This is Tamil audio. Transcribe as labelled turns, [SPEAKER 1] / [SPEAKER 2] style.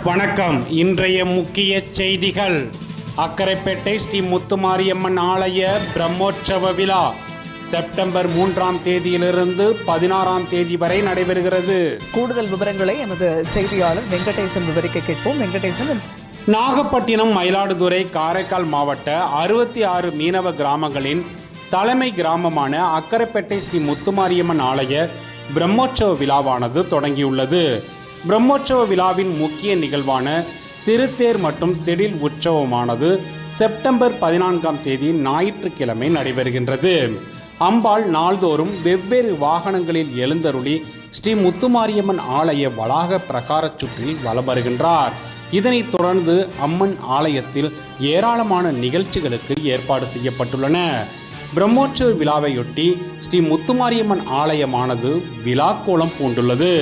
[SPEAKER 1] வணக்கம். இன்றைய முக்கிய செய்திகள். அக்கரைப்பேட்டை ஸ்ரீ முத்துமாரியம்மன் ஆலய பிரம்மோற்சவ விழா செப்டம்பர் 3ஆம் தேதியிலிருந்து 16ஆம் தேதி வரை நடைபெறுகிறது.
[SPEAKER 2] கூடுதல் விவரங்களை எமது செய்தியாளர் வெங்கடேசன் விவரிக்க கேட்போம். வெங்கடேசன்.
[SPEAKER 1] நாகப்பட்டினம், மயிலாடுதுறை, காரைக்கால் மாவட்ட 66 மீனவ கிராமங்களின் தலைமை கிராமமான அக்கரைப்பேட்டை ஸ்ரீ முத்துமாரியம்மன் ஆலய பிரம்மோற்சவ விழாவானது தொடங்கியுள்ளது. பிரம்மோற்சவ விழாவின் முக்கிய நிகழ்வான திருத்தேர் மற்றும் செடில் உற்சவமானது செப்டம்பர் 14ஆம் தேதி ஞாயிற்றுக்கிழமை நடைபெறுகின்றது. அம்பாள் நாள்தோறும் வெவ்வேறு வாகனங்களில் எழுந்தருளி ஸ்ரீ முத்துமாரியம்மன் ஆலய வளாக பிரகார சுற்றில் வலம் வருகின்றார். இதனைத் தொடர்ந்து அம்மன் ஆலயத்தில் ஏராளமான நிகழ்ச்சிகளுக்கு ஏற்பாடு செய்யப்பட்டுள்ளன. பிரம்மோற்சவ விழாவையொட்டி ஸ்ரீ முத்துமாரியம்மன் ஆலயமானது விழாக்கோலம் பூண்டுள்ளது.